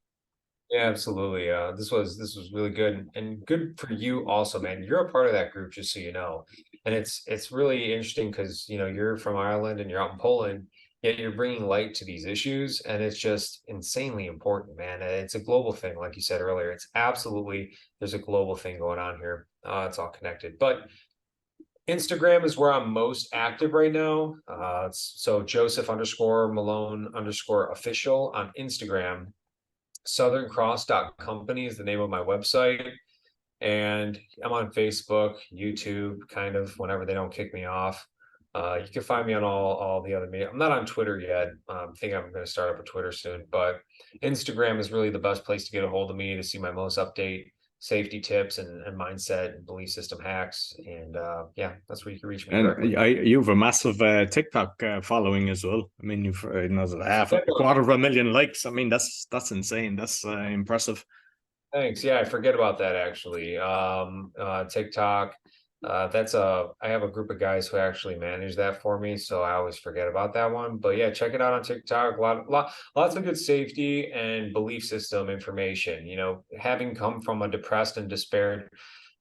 Yeah, absolutely. This was really good and good for you also, man. You're a part of that group, just so you know. And it's really interesting because you're from Ireland and you're out in Poland, yet you're bringing light to these issues, and it's just insanely important, man. And it's a global thing, like you said earlier. There's a global thing going on here. It's all connected. But Instagram is where I'm most active right now. So Joseph_Malone_official on Instagram. SouthernCross.company is the name of my website. And I'm on Facebook, YouTube, kind of whenever they don't kick me off. You can find me on all the other media. I'm not on Twitter yet. I think I'm going to start up a Twitter soon, but Instagram is really the best place to get a hold of me to see my most update safety tips and mindset and belief system hacks. And yeah, that's where you can reach me. And you have a massive TikTok following as well. I mean, you've a 250,000 likes. I mean, that's insane. That's impressive. Thanks. Yeah, I forget about that actually. TikTok. I have a group of guys who actually manage that for me, so I always forget about that one. But yeah, check it out on TikTok. Lots of good safety and belief system information. Having come from a depressed and despaired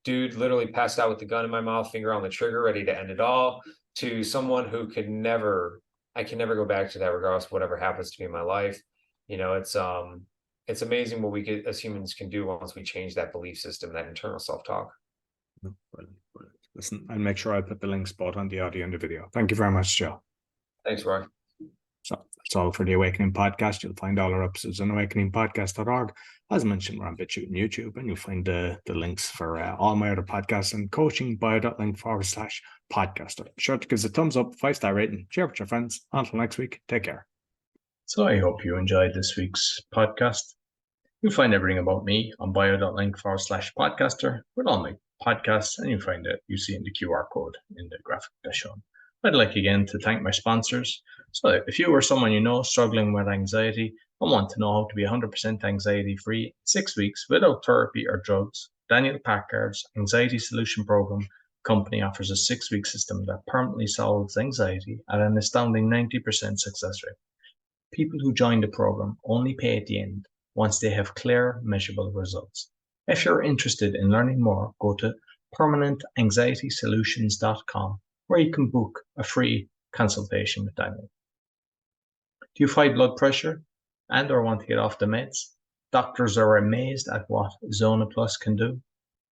dude, literally passed out with the gun in my mouth, finger on the trigger, ready to end it all, to someone who I can never go back to that, regardless of whatever happens to me in my life. It's amazing what we as humans can do once we change that belief system, that internal self-talk. Brilliant. Listen, I'll make sure I put the links both on the audio and the video. Thank you very much, Joe. Thanks, Roy. So that's all for the Awakening Podcast. You'll find all our episodes on awakeningpodcast.org. As mentioned, we're on BitChute and YouTube, and you'll find the links for all my other podcasts and coaching bio.link/podcaster. Be sure to give us a thumbs up, 5-star rating, share with your friends. Until next week, take care. So I hope you enjoyed this week's podcast. You'll find everything about me on bio.link/podcaster with all my podcasts, and you'll find it, you see in the QR code in the graphic that's shown. I'd like again to thank my sponsors. So if you or someone you know struggling with anxiety and want to know how to be 100% anxiety free in 6 weeks without therapy or drugs, Daniel Packard's Anxiety Solution Program company offers a 6-week system that permanently solves anxiety at an astounding 90% success rate. People who join the program only pay at the end once they have clear, measurable results. If you're interested in learning more, go to permanentanxietysolutions.com, where you can book a free consultation with Daniel. Do you fight blood pressure and or want to get off the meds? Doctors are amazed at what Zona Plus can do.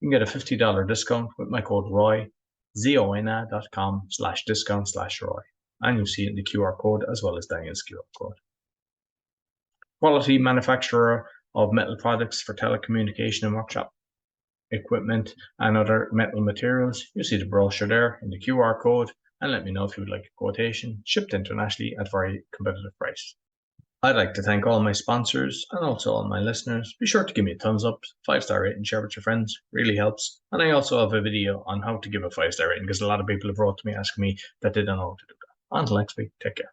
You can get a $50 discount with my code ROY, zona.com/discount/ROY. And you'll see it in the QR code as well as Daniel's QR code. Quality manufacturer of metal products for telecommunication and workshop equipment and other metal materials. You see the brochure there in the QR code, and let me know if you would like a quotation, shipped internationally at very competitive price. I'd like to thank all my sponsors and also all my listeners. Be sure to give me a thumbs up, 5-star rating, share with your friends, really helps. And I also have a video on how to give a 5-star rating, because a lot of people have wrote to me asking me that they don't know how to do that. Until next week, take care.